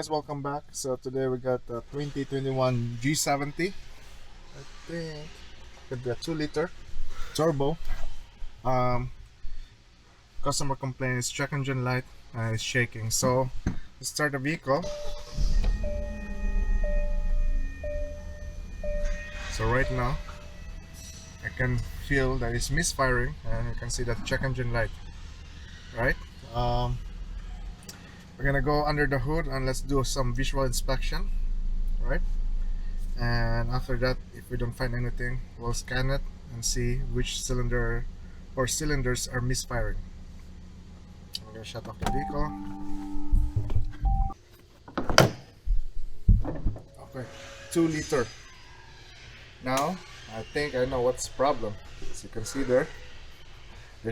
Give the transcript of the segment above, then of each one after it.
guys, welcome back. So today we got the 2021 G70. I think could be a 2-liter turbo. Um, Customer complaint is check engine light is shaking. So let's start the vehicle. So right now I can feel that it's misfiring, and you can see that check engine light. Right. Um, we're gonna go under the hood and let's do some visual inspection. Right. And after that, if we don't find anything, we'll scan it and see which cylinder or cylinders are misfiring. I'm gonna shut off the vehicle. Okay, 2-liter. Now I think I know what's the problem. As you can see there's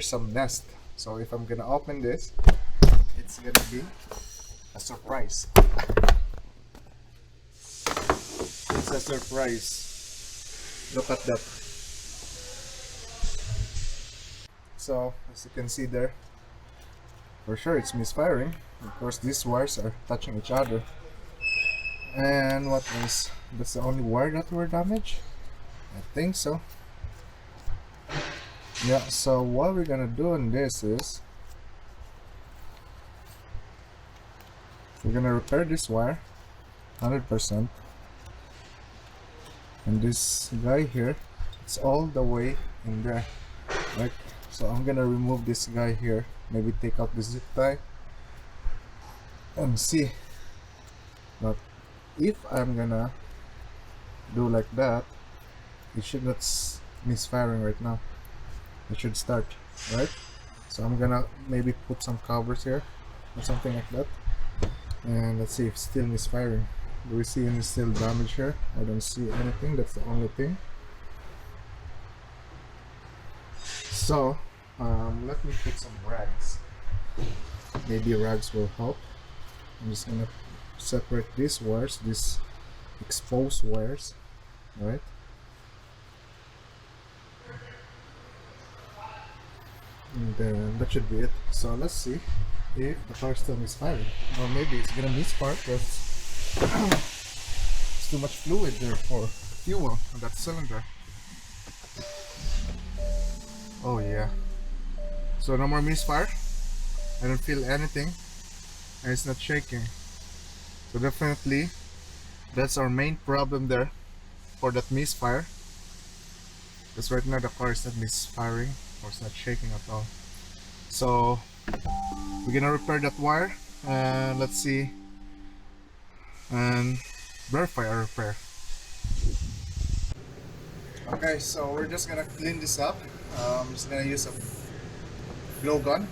some nest. So if I'm gonna open this, it's gonna be a surprise. It's a surprise. Look at that. So as you can see there, for sure it's misfiring. Of course these wires are touching each other. And what is that's the only wire that were damaged? I think so. Yeah, so what we're gonna do in this is we're gonna repair this wire 100%. And this guy here, it's all the way in there, right? So I'm gonna remove this guy here, maybe take out the zip tie and see. But if I'm gonna do like that, it should not misfiring right now. It should start, right? So I'm gonna maybe put some covers here or something like that, and let's see if it's still misfiring. Do we see any still damage here? I don't see anything. That's the only thing. So let me put some rags. Maybe rags will help. I'm just gonna separate these wires, these exposed wires, right? And then that should be it. So let's see if the car still misfiring, or maybe it's gonna misfire because it's too much fluid there for fuel on that cylinder. Oh yeah. So no more misfire. I don't feel anything, and it's not shaking. So definitely that's our main problem there for that misfire. Because right now the car is not misfiring or it's not shaking at all. So we're gonna repair that wire and let's see and verify our repair. Okay, so we're just gonna clean this up. I'm just gonna use a glow gun.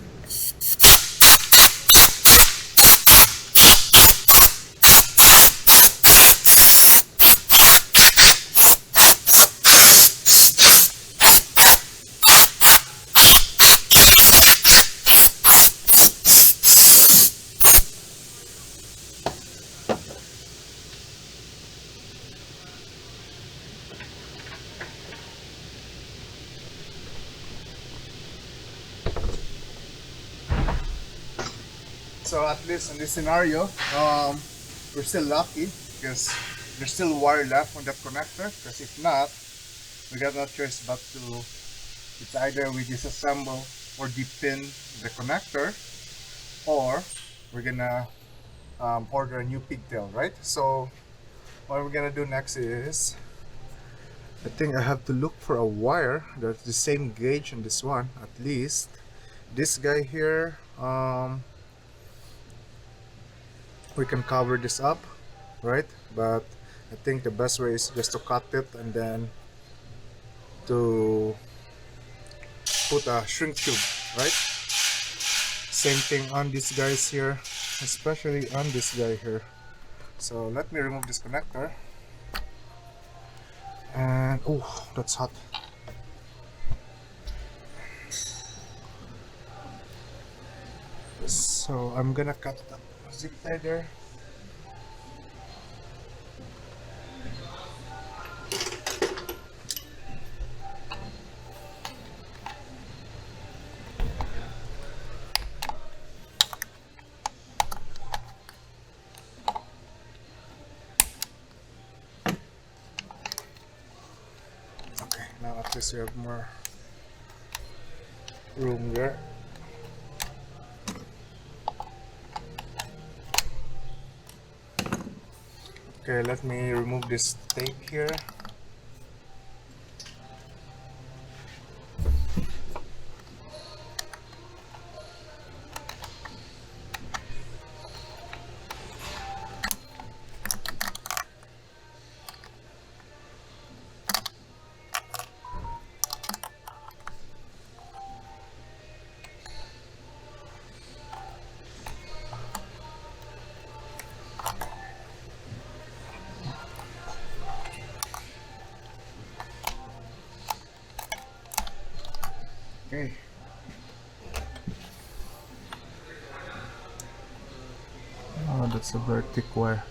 So at least in this scenario, we're still lucky because there's still wire left on that connector. Because if not, we got no choice but to, it's either we disassemble or depin the connector, or we're gonna order a new pigtail, right? So what we're gonna do next is, I think I have to look for a wire that's the same gauge on this one, at least. This guy here, we can cover this up, right? But I think the best way is just to cut it and then to put a shrink tube, right? Same thing on these guys here, especially on this guy here. So let me remove this connector. And oh, that's hot. So I'm gonna cut that zip tie there. least we have more room there. Okay, let me remove this tape here. Okay. Oh, that's a very thick wire.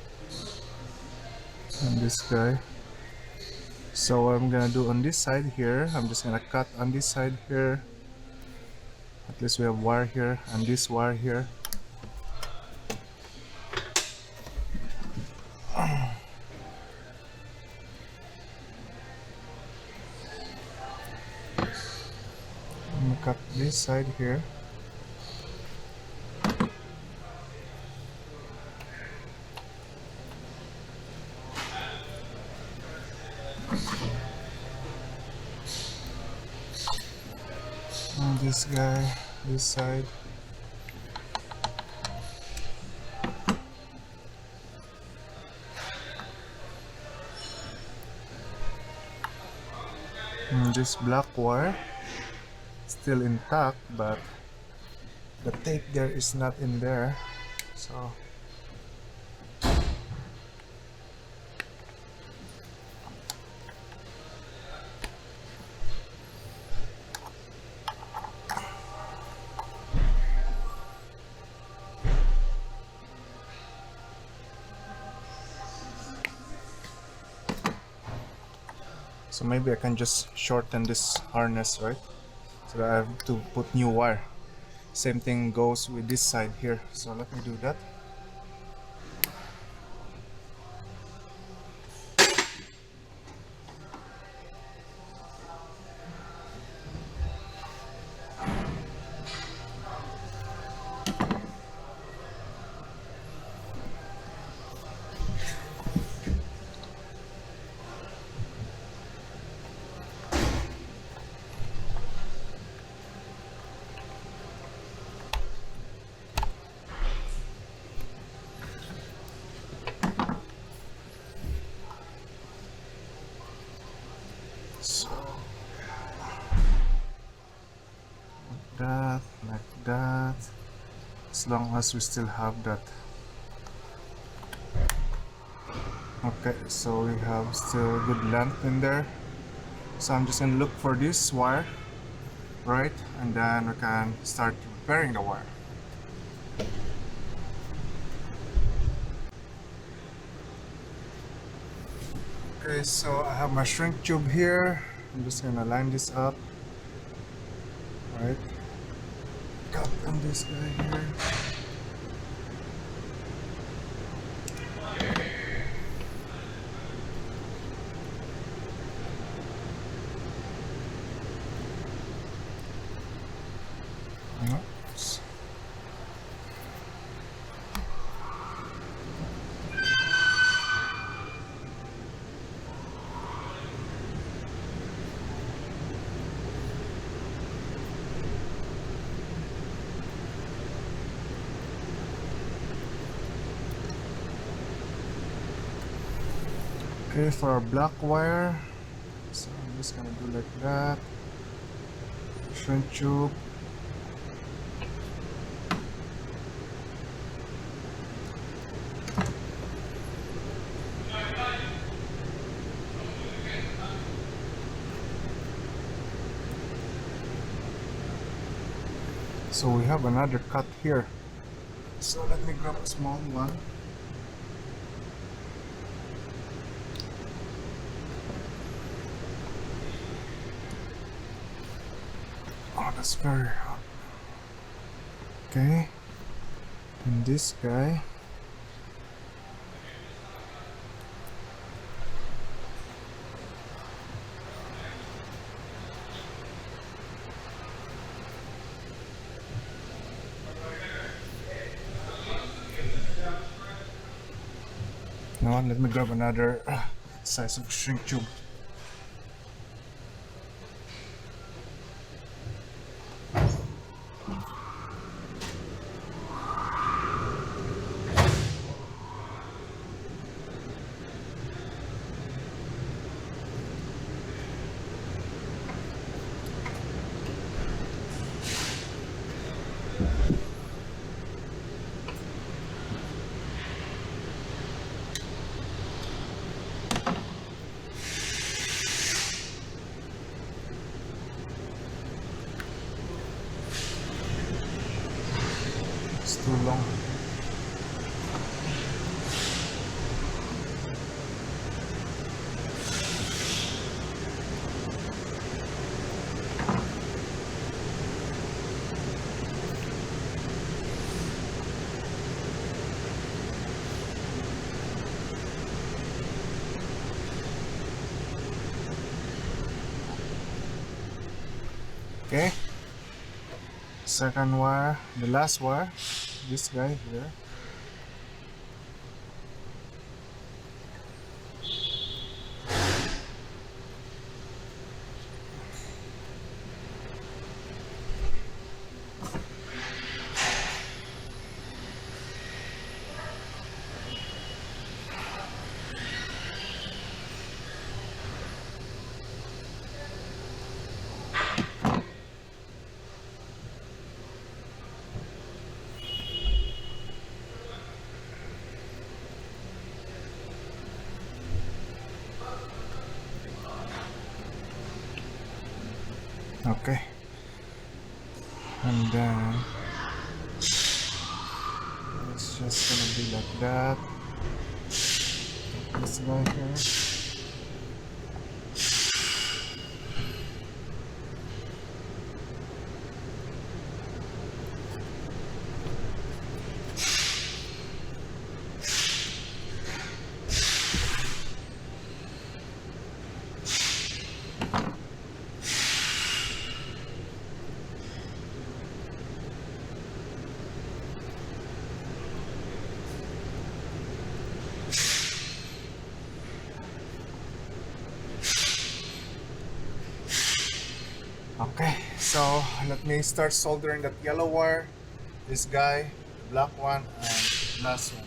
And this guy. So what I'm gonna do on this side here, I'm just gonna cut on this side here. At least we have wire here and this wire here. I'm gonna cut this side here. And this guy, this side. And this black wire still intact, but the tape there is not in there. So maybe I can just shorten this harness, right? So that I have to put new wire. Same thing goes with this side here. So let me do that. So like that, as long as we still have that. Okay, so we have still good length in there. So I'm just gonna look for this wire, right? And then we can start repairing the wire. Okay, so I have my shrink tube here. I'm just gonna line this up, right? Cut on this guy here. Oops. Okay, for our black wire, so I'm just gonna do like that. Shrink tube. So we have another cut here. So let me grab a small one. Oh, that's very hot. Okay. And this guy. Now let me grab another size of shrink tube. It's too long. Okay, second wire, the last wire, this guy here. Okay, and then it's just gonna be like that. This guy here. Okay, so let me start soldering that yellow wire, this guy, the black one, and last one.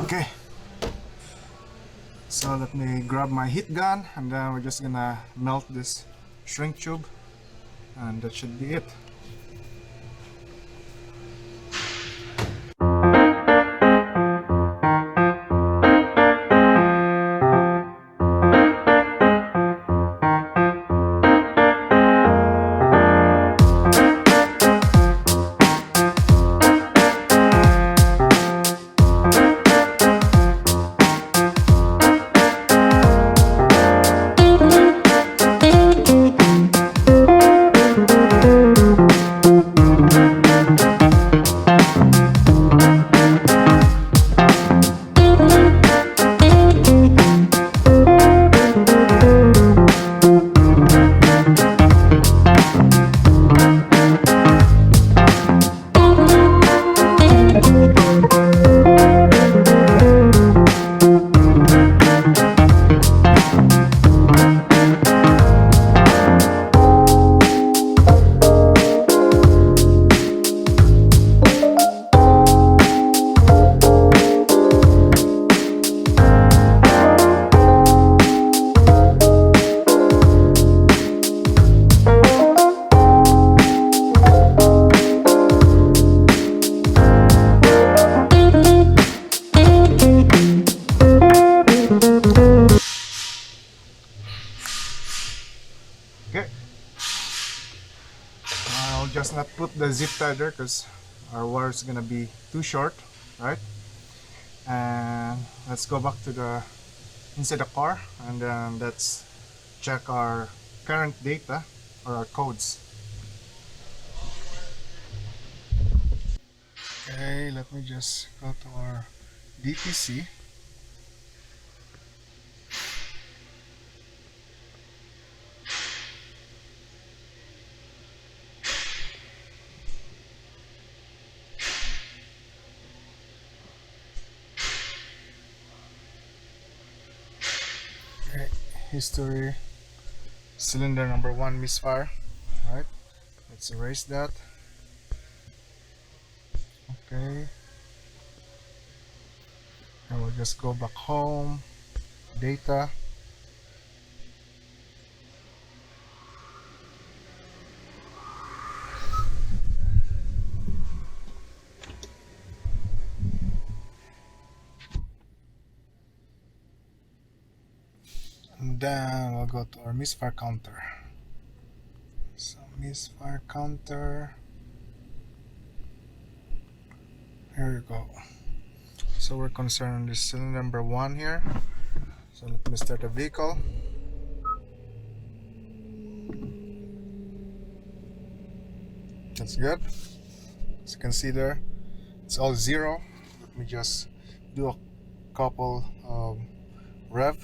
Okay, so let me grab my heat gun and then we're just gonna melt this shrink tube and that should be it. Okay, I'll just not put the zip tie there because our wire is gonna be too short, right? And let's go back to the inside the car, and then let's check our current data or our codes. Okay, let me just go to our DTC. Okay, history, cylinder number 1 misfire. Right, let's erase that. Okay, and we'll just go back home, data. And then we'll go to our misfire counter. So misfire counter. Here you go. So we're concerned on this cylinder number 1 here. So let me start the vehicle. That's good. As you can see there, it's all 0. Let me just do a couple rev.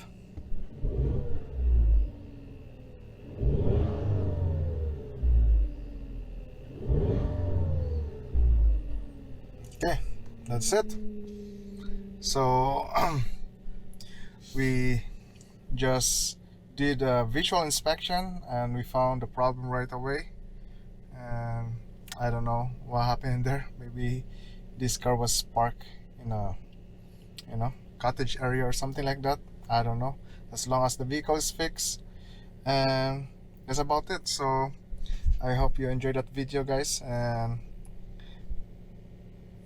Okay, that's it. So we just did a visual inspection and we found the problem right away, and I don't know what happened there. Maybe this car was parked in a cottage area or something like that. I don't know. As long as the vehicle is fixed, and that's about it. So I hope you enjoyed that video, guys, and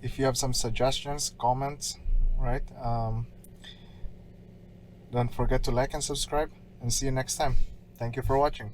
if you have some suggestions, comments, right, don't forget to like and subscribe, and see you next time. Thank you for watching.